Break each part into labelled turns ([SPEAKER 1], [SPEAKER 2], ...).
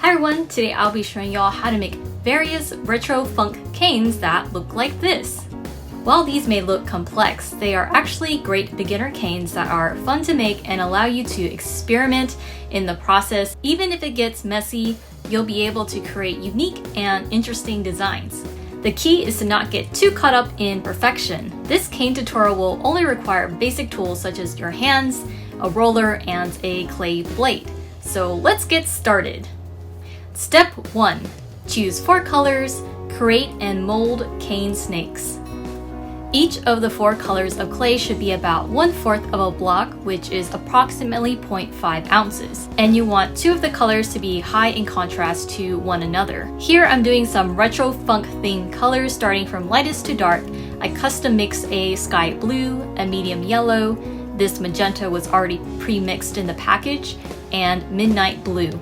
[SPEAKER 1] Hi everyone, today I'll be showing y'all how to make various retro funk canes that look like this. While these may look complex, they are actually great beginner canes that are fun to make and allow you to experiment in the process. Even if it gets messy, you'll be able to create unique and interesting designs. The key is to not get too caught up in perfection. This cane tutorial will only require basic tools such as your hands, a roller, and a clay blade. So let's get started. Step 1. Choose 4 colors, create and mold cane snakes. Each of the 4 colors of clay should be about 1/4 of a block, which is approximately 0.5 ounces. And you want 2 of the colors to be high in contrast to one another. Here I'm doing some retro funk themed colors starting from lightest to dark. I custom mixed a sky blue, a medium yellow, this magenta was already pre-mixed in the package, and midnight blue.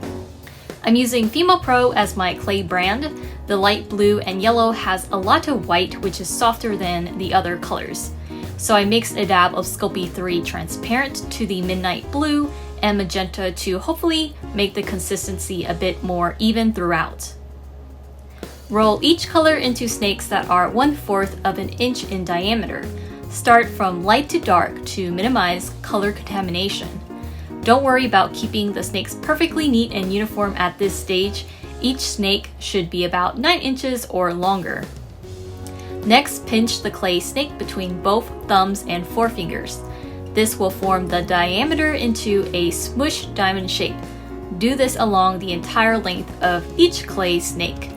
[SPEAKER 1] I'm using Fimo Pro as my clay brand. The light blue and yellow has a lot of white, which is softer than the other colors. So I mixed a dab of Sculpey 3 transparent to the midnight blue and magenta to hopefully make the consistency a bit more even throughout. Roll each color into snakes that are 1/4 of an inch in diameter. Start from light to dark to minimize color contamination. Don't worry about keeping the snakes perfectly neat and uniform at this stage. Each snake should be about 9 inches or longer. Next, pinch the clay snake between both thumbs and forefingers. This will form the diameter into a smush diamond shape. Do this along the entire length of each clay snake.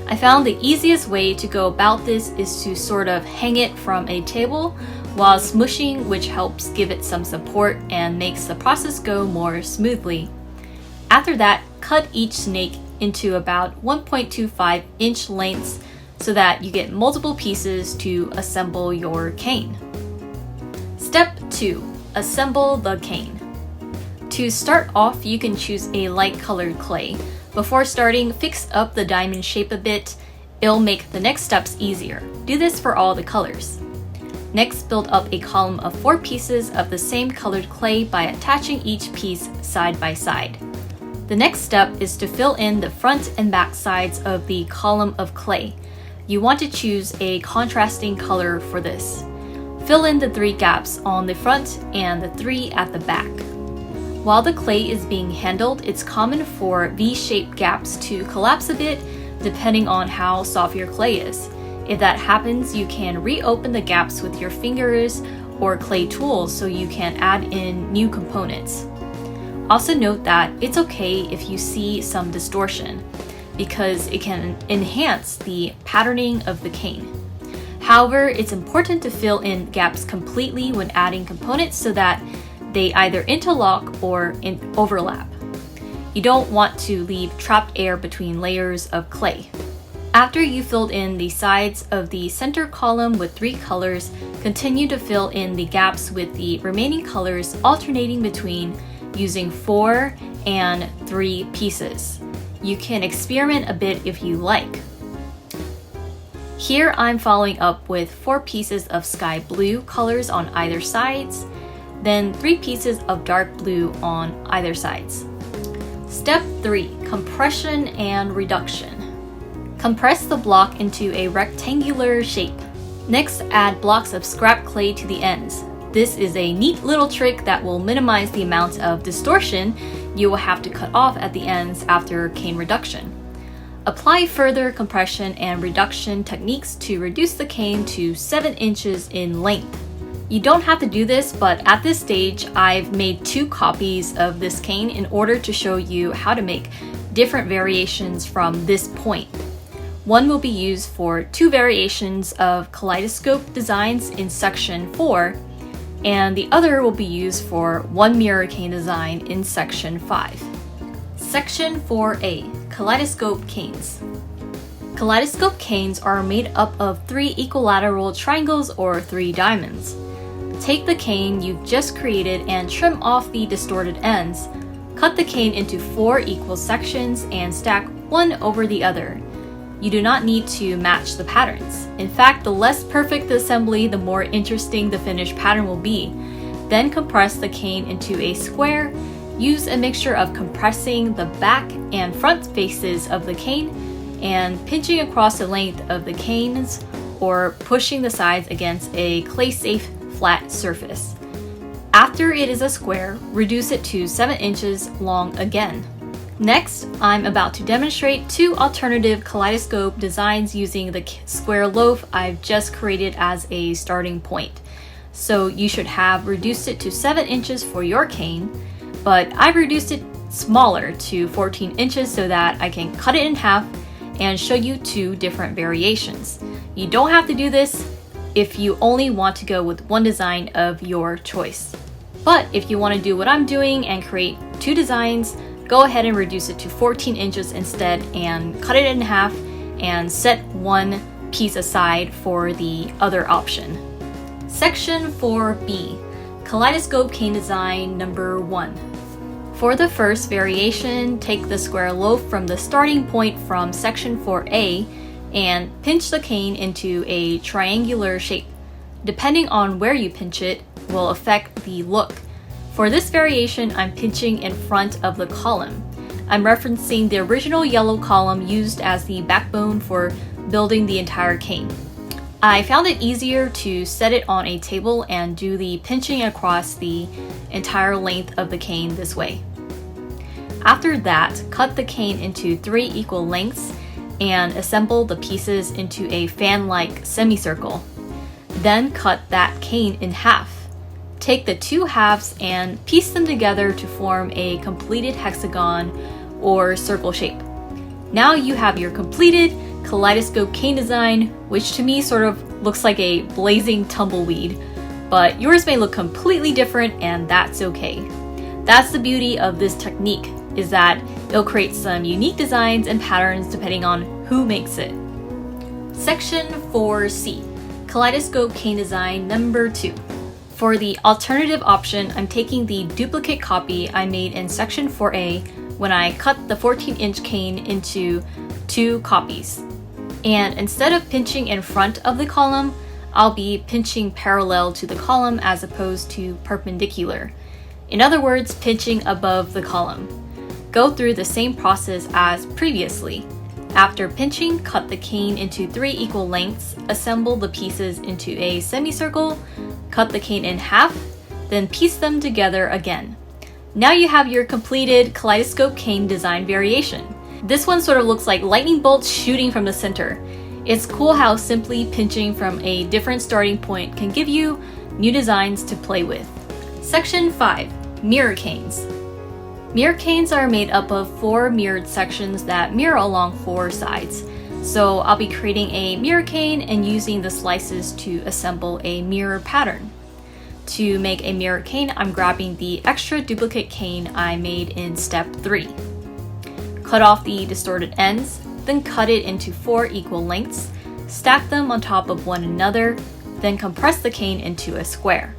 [SPEAKER 1] I found the easiest way to go about this is to sort of hang it from a table while smushing, which helps give it some support and makes the process go more smoothly. After that, cut each snake into about 1.25 inch lengths so that you get multiple pieces to assemble your cane. Step 2. Assemble the cane. To start off, you can choose a light colored clay. Before starting, fix up the diamond shape a bit. It'll make the next steps easier. Do this for all the colors. Next, build up a column of 4 pieces of the same colored clay by attaching each piece side by side. The next step is to fill in the front and back sides of the column of clay. You want to choose a contrasting color for this. Fill in the 3 gaps on the front and the 3 at the back. While the clay is being handled, it's common for V-shaped gaps to collapse a bit depending on how soft your clay is. If that happens, you can reopen the gaps with your fingers or clay tools so you can add in new components. Also note that it's okay if you see some distortion because it can enhance the patterning of the cane. However, it's important to fill in gaps completely when adding components so that they either interlock or overlap. You don't want to leave trapped air between layers of clay. After you filled in the sides of the center column with 3 colors, continue to fill in the gaps with the remaining colors, alternating between using 4 and 3 pieces. You can experiment a bit if you like. Here I'm following up with 4 pieces of sky blue colors on either sides, then 3 pieces of dark blue on either sides. Step 3. Compression and reduction. Compress the block into a rectangular shape. Next, add blocks of scrap clay to the ends. This is a neat little trick that will minimize the amount of distortion you will have to cut off at the ends after cane reduction. Apply further compression and reduction techniques to reduce the cane to 7 inches in length. You don't have to do this, but at this stage, I've made 2 copies of this cane in order to show you how to make different variations from this point. One will be used for 2 variations of kaleidoscope designs in section 4, and the other will be used for 1 mirror cane design in section 5. Section 4A, Kaleidoscope Canes. Kaleidoscope canes are made up of 3 equilateral triangles or 3 diamonds. Take the cane you've just created and trim off the distorted ends. Cut the cane into 4 equal sections and stack one over the other. You do not need to match the patterns. In fact, the less perfect the assembly, the more interesting the finished pattern will be. Then compress the cane into a square use a mixture of compressing the back and front faces of the cane and pinching across the length of the canes or pushing the sides against a clay-safe flat surface. After it is a square, reduce it to 7 inches long again. Next, I'm about to demonstrate 2 alternative kaleidoscope designs using the square loaf I've just created as a starting point. So you should have reduced it to 7 inches for your cane, but I've reduced it smaller to 14 inches so that I can cut it in half and show you 2 different variations. You don't have to do this if you only want to go with one design of your choice. But if you want to do what I'm doing and create 2 designs, go ahead and reduce it to 14 inches instead and cut it in half and set one piece aside for the other option. Section 4B, Kaleidoscope Cane Design number 1. For the first variation, take the square loaf from the starting point from section 4A and pinch the cane into a triangular shape. Depending on where you pinch it will affect the look. For this variation, I'm pinching in front of the column. I'm referencing the original yellow column used as the backbone for building the entire cane. I found it easier to set it on a table and do the pinching across the entire length of the cane this way. After that, cut the cane into 3 equal lengths and assemble the pieces into a fan-like semicircle. Then cut that cane in half. Take the 2 halves and piece them together to form a completed hexagon or circle shape. Now you have your completed kaleidoscope cane design, which to me sort of looks like a blazing tumbleweed, but yours may look completely different and that's okay. That's the beauty of this technique, is that it'll create some unique designs and patterns depending on who makes it. Section 4C, Kaleidoscope Cane Design number 2. For the alternative option, I'm taking the duplicate copy I made in section 4A when I cut the 14-inch cane into 2 copies. And instead of pinching in front of the column, I'll be pinching parallel to the column as opposed to perpendicular. In other words, pinching above the column. Go through the same process as previously. After pinching, cut the cane into 3 equal lengths, assemble the pieces into a semicircle, cut the cane in half, then piece them together again. Now you have your completed kaleidoscope cane design variation. This one sort of looks like lightning bolts shooting from the center. It's cool how simply pinching from a different starting point can give you new designs to play with. Section 5, Mirror Canes. Mirror canes are made up of 4 mirrored sections that mirror along 4 sides. So I'll be creating a mirror cane and using the slices to assemble a mirror pattern. To make a mirror cane, I'm grabbing the extra duplicate cane I made in step 3. Cut off the distorted ends, then cut it into 4 equal lengths, stack them on top of one another, then compress the cane into a square.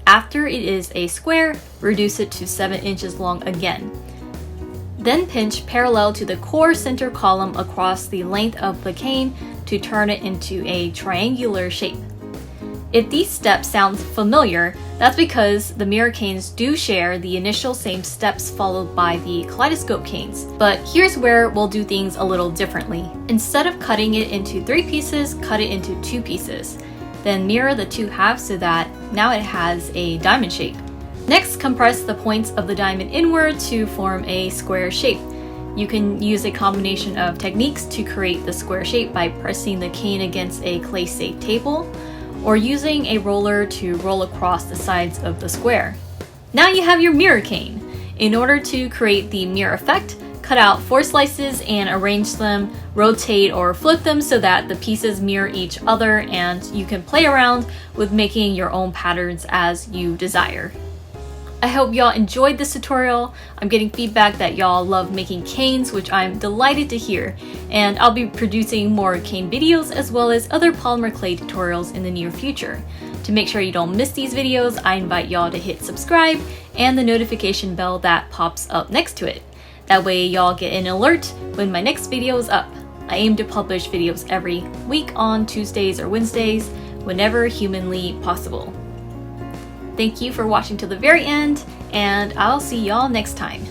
[SPEAKER 1] After it is a square, reduce it to 7 inches long again. Then pinch parallel to the core center column across the length of the cane to turn it into a triangular shape. If these steps sound familiar, that's because the mirror canes do share the initial same steps followed by the kaleidoscope canes. But here's where we'll do things a little differently. Instead of cutting it into 3 pieces, cut it into 2 pieces. Then mirror the 2 halves so that now it has a diamond shape. Next, compress the points of the diamond inward to form a square shape. You can use a combination of techniques to create the square shape by pressing the cane against a clay-safe table, or using a roller to roll across the sides of the square. Now you have your mirror cane. In order to create the mirror effect, cut out 4 slices and arrange them, rotate or flip them so that the pieces mirror each other, and you can play around with making your own patterns as you desire. I hope y'all enjoyed this tutorial. I'm getting feedback that y'all love making canes, which I'm delighted to hear, and I'll be producing more cane videos as well as other polymer clay tutorials in the near future. To make sure you don't miss these videos, I invite y'all to hit subscribe and the notification bell that pops up next to it. That way y'all get an alert when my next video is up. I aim to publish videos every week on Tuesdays or Wednesdays, whenever humanly possible. Thank you for watching till the very end, and I'll see y'all next time.